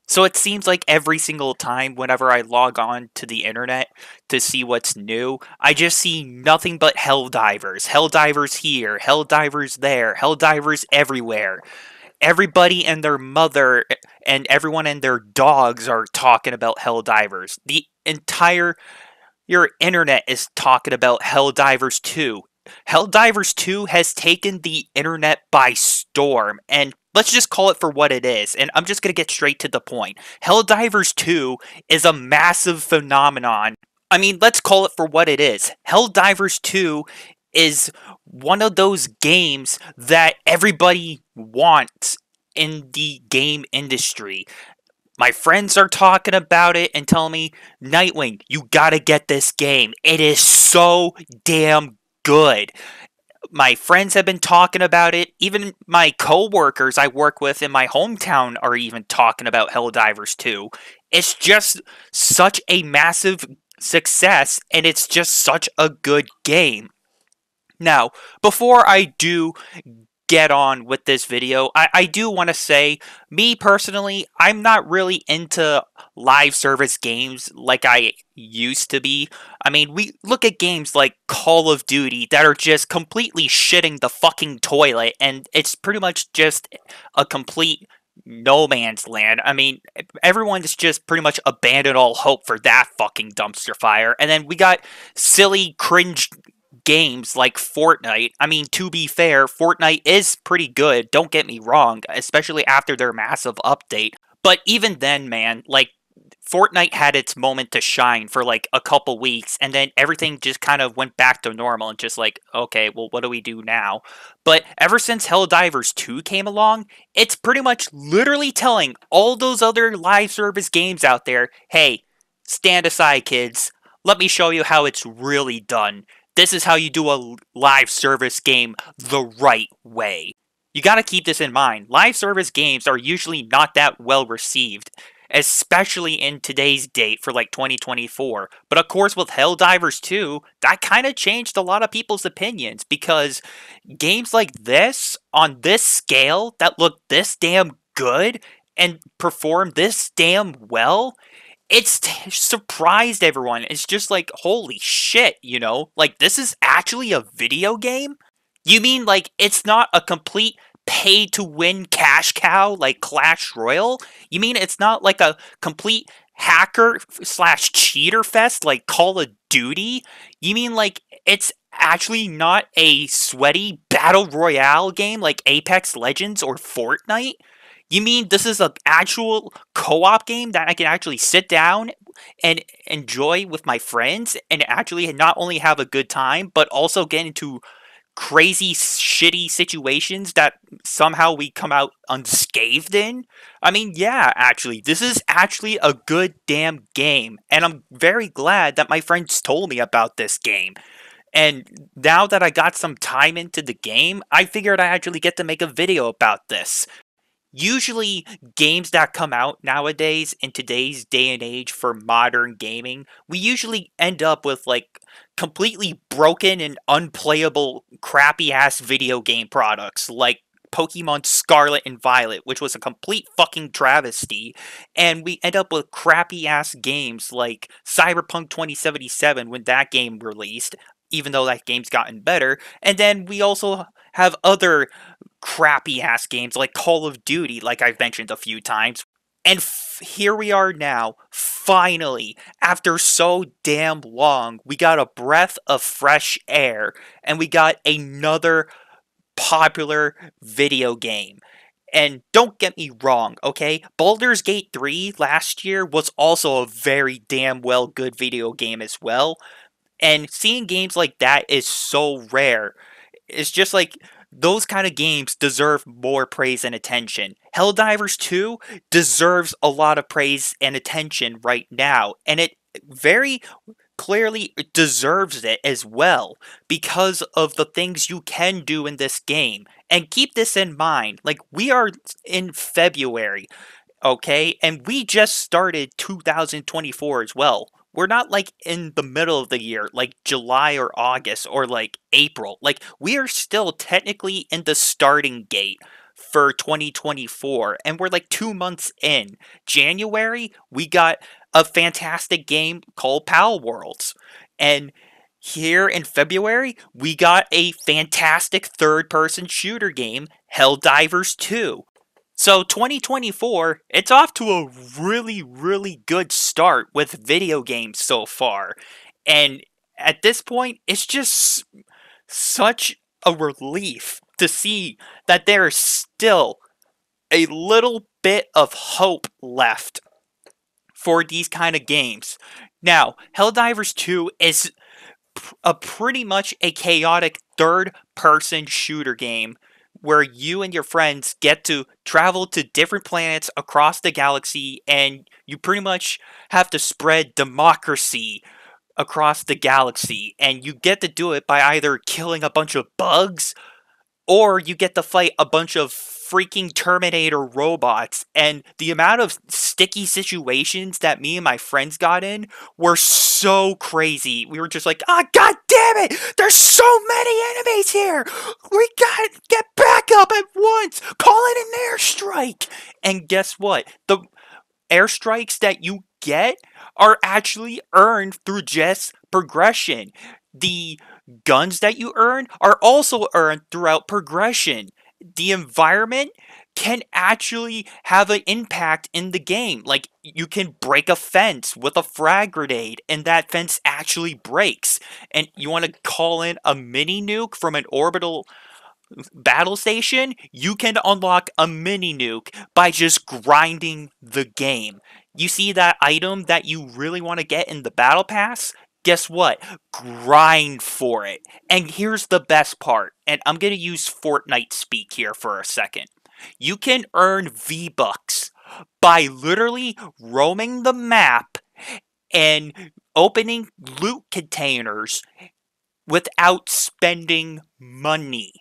So it seems like every single time whenever I log on to the internet to see what's new, I just see nothing but Helldivers. Helldivers here, Helldivers there, Helldivers everywhere. Everybody and their mother and everyone and their dogs are talking about Helldivers. The entire your internet is talking about Helldivers 2. Helldivers 2 has taken the internet by storm, and let's just call it for what it is. And I'm just going to get straight to the point. Helldivers 2 is a massive phenomenon. I mean, let's call it for what it is. Helldivers 2 is one of those games that everybody wants in the game industry. My friends are talking about it and telling me, Nightwing, you gotta get this game. It is so damn good. My friends have been talking about it. Even my coworkers I work with in my hometown are even talking about Helldivers 2. It's just such a massive success, and it's just such a good game. Now, before I do get on with this video, I do want to say, me personally, I'm not really into live service games like I used to be. I mean, we look at games like Call of Duty that are just completely shitting the fucking toilet, and it's pretty much just a complete no man's land. I mean, everyone's just pretty much abandoned all hope for that fucking dumpster fire. And then we got silly, cringe games like Fortnite. I mean, to be fair, Fortnite is pretty good, don't get me wrong, especially after their massive update. But even then, man, like, Fortnite had its moment to shine for like a couple weeks, and then everything just kind of went back to normal and just like, okay, well, what do we do now? But ever since Helldivers 2 came along, it's pretty much literally telling all those other live service games out there, hey, stand aside, kids. Let me show you how it's really done. This is how you do a live service game the right way. You gotta keep this in mind. Live service games are usually not that well received, especially in today's date for like 2024. But of course, with Helldivers 2, that kind of changed a lot of people's opinions because games like this, on this scale, that look this damn good and perform this damn well, it's surprised everyone. It's just like, holy shit, you know? Like, this is actually a video game? You mean, like, it's not a complete pay to win cash cow like Clash Royale? You mean it's not like a complete hacker slash cheater fest like Call of Duty? You mean, like, it's actually not a sweaty battle royale game like Apex Legends or Fortnite? You mean this is an actual co-op game that I can actually sit down and enjoy with my friends and actually not only have a good time, but also get into crazy, shitty situations that somehow we come out unscathed in? I mean, yeah, actually, this is actually a good damn game, and I'm very glad that my friends told me about this game. And now that I got some time into the game, I figured I actually get to make a video about this. Usually, games that come out nowadays in today's day and age for modern gaming, we usually end up with like completely broken and unplayable, crappy ass video game products like Pokemon Scarlet and Violet, which was a complete fucking travesty, and we end up with crappy ass games like Cyberpunk 2077 when that game released, even though that game's gotten better, and then we also have other crappy ass games like Call of Duty, like I've mentioned a few times. And here we are now, finally, after so damn long, we got a breath of fresh air, and we got another popular video game. And don't get me wrong, okay? Baldur's Gate 3 last year was also a very damn well good video game as well. And seeing games like that is so rare. It's just like those kind of games deserve more praise and attention. Helldivers 2 deserves a lot of praise and attention right now, and it very clearly deserves it as well because of the things you can do in this game. And keep this in mind, like we are in February, okay? And we just started 2024 as well. We're not like in the middle of the year, like July or August or like April. Like we are still technically in the starting gate for 2024, and we're like 2 months in. January, we got a fantastic game called Pal Worlds. And here in February, we got a fantastic third person shooter game, HellDivers 2. So 2024, it's off to a really, really good start with video games so far. And at this point, it's just such a relief to see that there is still a little bit of hope left for these kind of games. Now, Helldivers 2 is pretty much a chaotic third-person shooter game where you and your friends get to travel to different planets across the galaxy, and you pretty much have to spread democracy across the galaxy, and you get to do it by either killing a bunch of bugs or you get to fight a bunch of freaking Terminator robots. And the amount of sticky situations that me and my friends got in were so crazy. We were just like, ah, god damn it! There's so many enemies here! We gotta get back up at once! Call it an airstrike! And guess what? The airstrikes that you get are actually earned through just progression. The guns that you earn are also earned throughout progression. The environment can actually have an impact in the game. Like, you can break a fence with a frag grenade, and that fence actually breaks. And you want to call in a mini nuke from an orbital battle station, you can unlock a mini nuke by just grinding the game. You see that item that you really want to get in the battle pass? Guess what? Grind for it. And here's the best part, and I'm going to use Fortnite speak here for a second. You can earn V-Bucks by literally roaming the map and opening loot containers without spending money.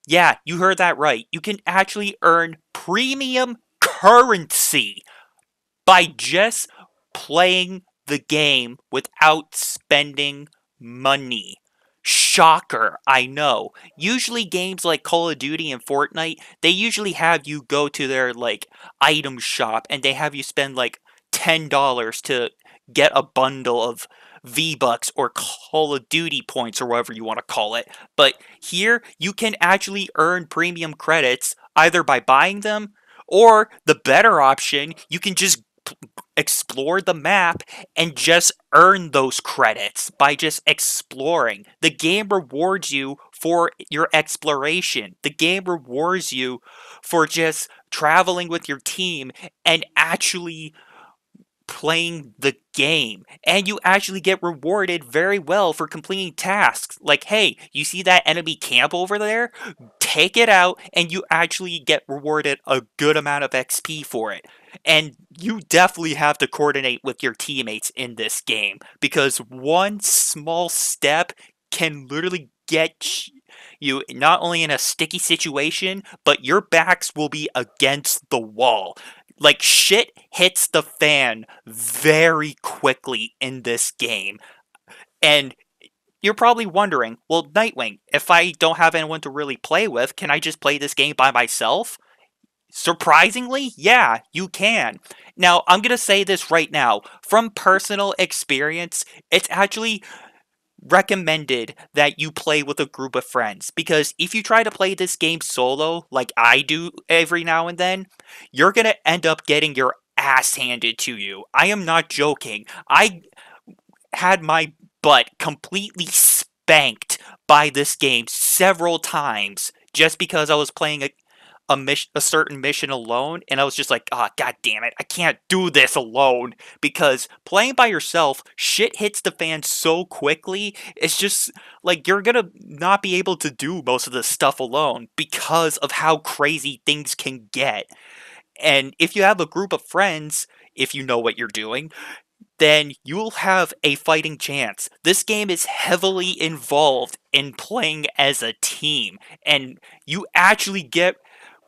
Yeah, you heard that right. You can actually earn premium currency by just playing the game without spending money. Shocker, I know. Usually games like Call of Duty and Fortnite, they usually have you go to their like item shop and they have you spend like $10 to get a bundle of V-Bucks or Call of Duty points or whatever you want to call it. But here, you can actually earn premium credits either by buying them or the better option, you can just explore the map and just earn those credits by just exploring. The game rewards you for your exploration. The game rewards you for just traveling with your team and actually playing the game, and you actually get rewarded very well for completing tasks. Like, hey, you see that enemy camp over there? Take it out, and you actually get rewarded a good amount of XP for it. And you definitely have to coordinate with your teammates in this game, because one small step can literally get you not only in a sticky situation, but your backs will be against the wall. Like, shit hits the fan very quickly in this game. And you're probably wondering, well, Nightwing, if I don't have anyone to really play with, can I just play this game by myself? Surprisingly, yeah, you can. Now, I'm gonna say this right now. From personal experience, it's actually recommended that you play with a group of friends, because if you try to play this game solo like I do every now and then, you're gonna end up getting your ass handed to you. I am not joking. I had my butt completely spanked by this game several times just because I was playing a certain mission alone, and I was just like, ah, oh, god damn it, I can't do this alone, because playing by yourself, shit hits the fan so quickly, it's just, like, you're gonna not be able to do most of this stuff alone, because of how crazy things can get. And if you have a group of friends, if you know what you're doing, then you'll have a fighting chance. This game is heavily involved in playing as a team, and you actually get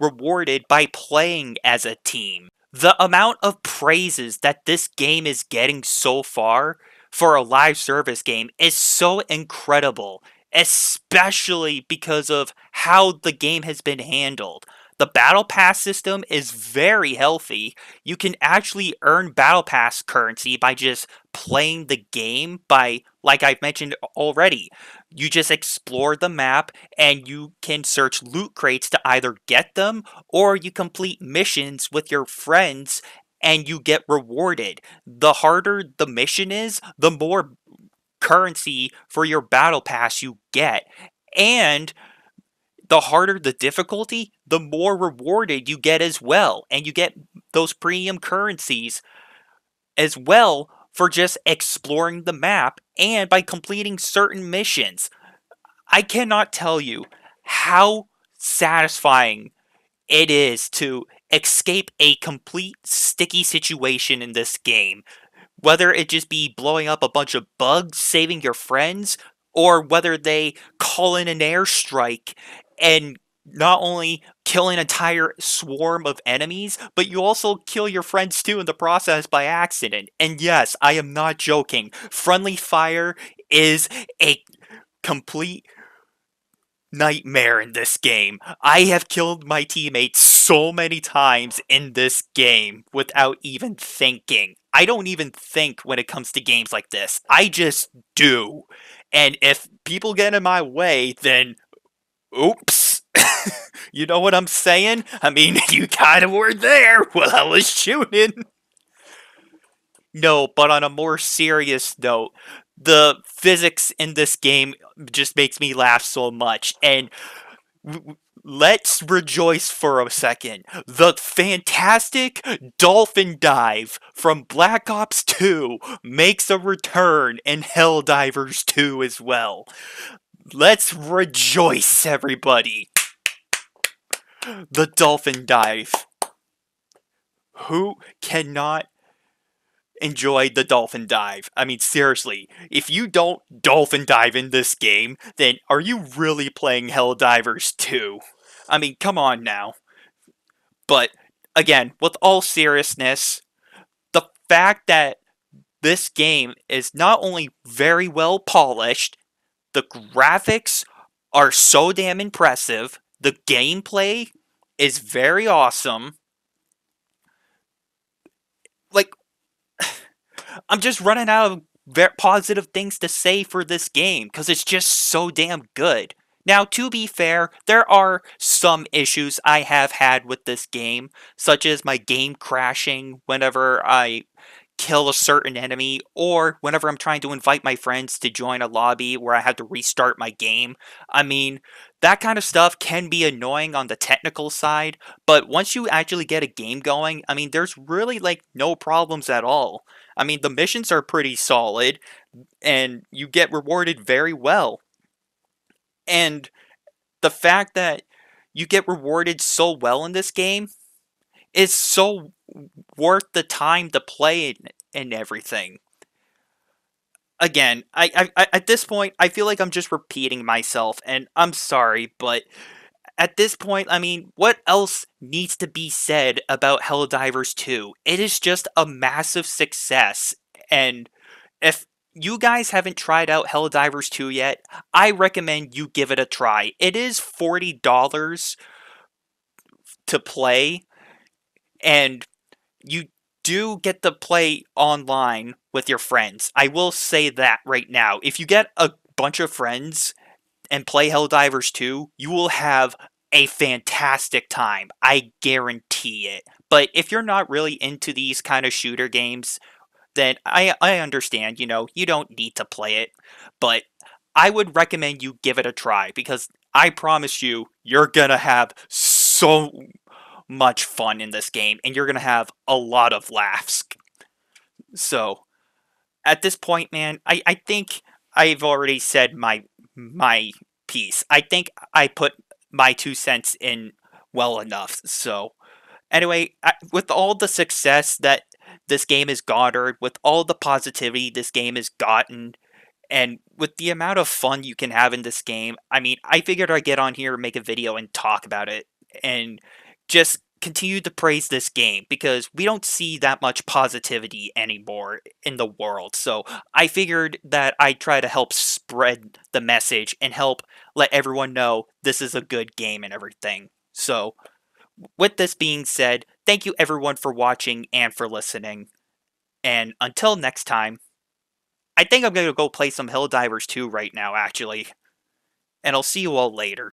rewarded by playing as a team. The amount of praises that this game is getting so far for a live service game is so incredible, especially because of how the game has been handled. The Battle Pass system is very healthy. You can actually earn Battle Pass currency by just playing the game by, like I've mentioned already, you just explore the map and you can search loot crates to either get them or you complete missions with your friends and you get rewarded. The harder the mission is, the more currency for your battle pass you get. And the harder the difficulty, the more rewarded you get as well. And you get those premium currencies as well for just exploring the map and by completing certain missions. I cannot tell you how satisfying it is to escape a complete sticky situation in this game. Whether it just be blowing up a bunch of bugs, saving your friends, or whether they call in an airstrike and not only kill an entire swarm of enemies, but you also kill your friends too in the process by accident. And yes, I am not joking. Friendly fire is a complete nightmare in this game. I have killed my teammates so many times in this game without even thinking. I don't even think when it comes to games like this. I just do. And if people get in my way, then oops. You know what I'm saying? I mean, you kind of were there while I was shooting. No, but on a more serious note, the physics in this game just makes me laugh so much. And let's rejoice for a second. The fantastic dolphin dive from Black Ops 2 makes a return in HellDivers 2 as well. Let's rejoice, everybody. The dolphin dive. Who cannot enjoy the dolphin dive? I mean, seriously, if you don't dolphin dive in this game, then are you really playing HellDivers 2? I mean, come on now. But, again, with all seriousness, the fact that this game is not only very well polished, the graphics are so damn impressive, the gameplay is very awesome. Like, I'm just running out of positive things to say for this game because it's just so damn good. Now, to be fair, there are some issues I have had with this game, such as my game crashing whenever I kill a certain enemy, or whenever I'm trying to invite my friends to join a lobby where I have to restart my game. I mean, that kind of stuff can be annoying on the technical side, but once you actually get a game going, I mean, there's really like no problems at all. I mean, the missions are pretty solid, and you get rewarded very well. And the fact that you get rewarded so well in this game is so worth the time to play it and everything. Again, I at this point I feel like I'm just repeating myself, and I'm sorry, but at this point, I mean, what else needs to be said about Helldivers 2? It is just a massive success, and if you guys haven't tried out Helldivers 2 yet, I recommend you give it a try. It is $40 to play, and you do get to play online with your friends. I will say that right now. If you get a bunch of friends and play Helldivers 2, you will have a fantastic time. I guarantee it. But if you're not really into these kind of shooter games, then I understand, you don't need to play it. But I would recommend you give it a try because I promise you, you're gonna have so much fun in this game and you're gonna have a lot of laughs. So, at this point, man, I think I've already said my piece. I think I put my 2 cents in well enough. So, anyway, with all the success that this game has garnered, with all the positivity this game has gotten, and with the amount of fun you can have in this game, I mean, I figured I'd get on here and make a video and talk about it, and just continue to praise this game, because we don't see that much positivity anymore in the world, so I figured that I'd try to help spread the message and help let everyone know this is a good game and everything. So, with this being said, thank you everyone for watching and for listening. And until next time, I think I'm going to go play some HellDivers 2 right now, actually. And I'll see you all later.